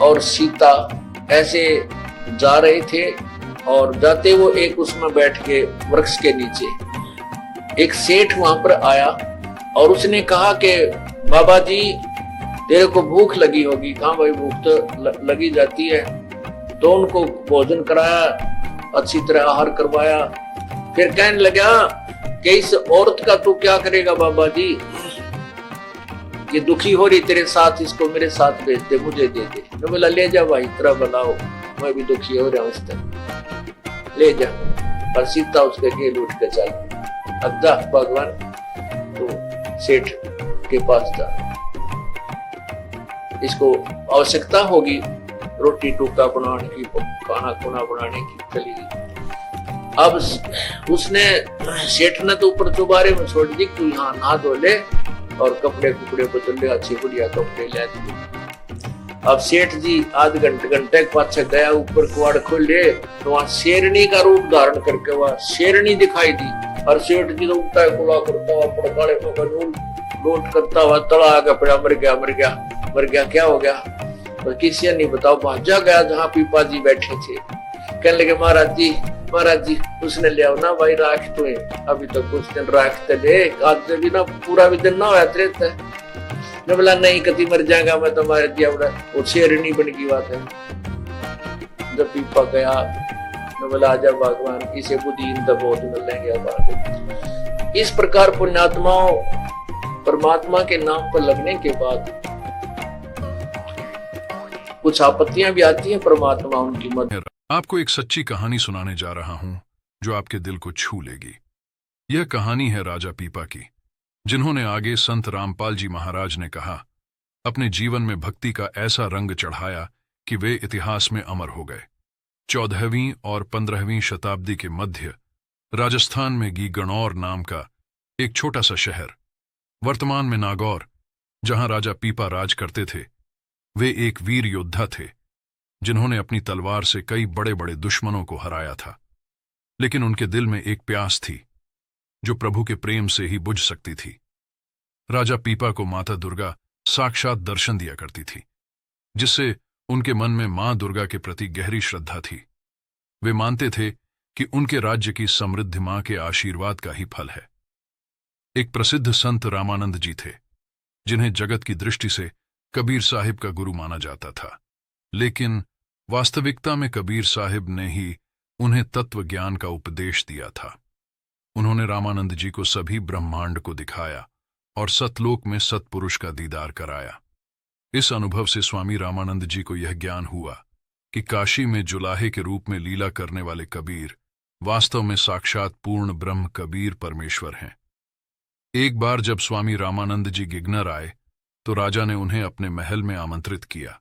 और सीता ऐसे जा रहे थे और जाते वो एक उसमें बैठ के वृक्ष के नीचे एक सेठ वहां पर आया और उसने कहा कि बाबा जी तेरे को भूख लगी होगी। कहा भाई भूख तो लगी जाती है। तो उनको भोजन कराया, अच्छी तरह आहार करवाया। फिर कहने लगा कि इस औरत का तू क्या करेगा बाबा जी, ये दुखी हो रही तेरे साथ, इसको मेरे साथ भेज दे, मुझे दे दे। तो बोला ले जा भाई, तेरा बुलाओ, मैं भी दुखी हो रहा हूं, इस तरह ले जा। और सीता उसके गेल उठ के चल, अब जा भगवान तो सेठ के पास जा, इसको आवश्यकता होगी रोटी टूका बनाने की, खाना खुना बनाने की, चलेगी। अब उसने सेठ ने तो ऊपर दोबारे में छोड़ दी, तू यहाँ नहा धो ले और कपड़े बदल ले, अच्छे बढ़िया कपड़े ले दिए। अब सेठ जी आध घंटे के पाछे गया, ऊपर कुआड़ खोले तो वहां शेरनी का रूप धारण करके वह शेरनी दिखाई दी। और सेठ जी तो उल्टा कुला करता हुआ पड़काले लोट करता हुआ तला आगे पड़ा, मर गया मर गया मर गया, क्या हो गया? और किसी नहीं बताओ, भाजा गया जहाँ पीपा जी बैठे थे। कहने लगे महाराज जी उसने ले आओ ना भाई, राख तो है अभी तो कुछ दिन राखते ले, आज भी ना पूरा भी दिन ना होया रहता है। मैं बोला नहीं कभी मर जाएगा मैं तुम्हारे दिया, वो शेरनी बन की बात है। जब पीपा गया मैं बोला आजा भगवान, इसे बुद्धि तो बहुत मिल लेंगे अब। इस प्रकार पुण्यात्माओं परमात्मा के नाम पर लगने के बाद कुछ आपत्तियां भी आती हैं, परमात्मा उनकी मदद। आपको एक सच्ची कहानी सुनाने जा रहा हूं जो आपके दिल को छू लेगी। यह कहानी है राजा पीपा की, जिन्होंने आगे संत रामपाल जी महाराज ने कहा अपने जीवन में भक्ति का ऐसा रंग चढ़ाया कि वे इतिहास में अमर हो गए। 14वीं और 15वीं शताब्दी के मध्य राजस्थान में गीगणौर नाम का एक छोटा सा शहर, वर्तमान में नागौर, जहां राजा पीपा राज करते थे, वे एक वीर योद्धा थे जिन्होंने अपनी तलवार से कई बड़े बड़े दुश्मनों को हराया था। लेकिन उनके दिल में एक प्यास थी जो प्रभु के प्रेम से ही बुझ सकती थी। राजा पीपा को माता दुर्गा साक्षात दर्शन दिया करती थी, जिससे उनके मन में मां दुर्गा के प्रति गहरी श्रद्धा थी। वे मानते थे कि उनके राज्य की समृद्धि मां के आशीर्वाद का ही फल है। एक प्रसिद्ध संत रामानंद जी थे, जिन्हें जगत की दृष्टि से कबीर साहिब का गुरु माना जाता था। लेकिन वास्तविकता में कबीर साहिब ने ही उन्हें तत्व ज्ञान का उपदेश दिया था। उन्होंने रामानंद जी को सभी ब्रह्मांड को दिखाया और सतलोक में सतपुरुष का दीदार कराया। इस अनुभव से स्वामी रामानंद जी को यह ज्ञान हुआ कि काशी में जुलाहे के रूप में लीला करने वाले कबीर वास्तव में साक्षात पूर्ण ब्रह्म कबीर परमेश्वर हैं। एक बार जब स्वामी रामानंद जी गिगनर आए तो राजा ने उन्हें अपने महल में आमंत्रित किया।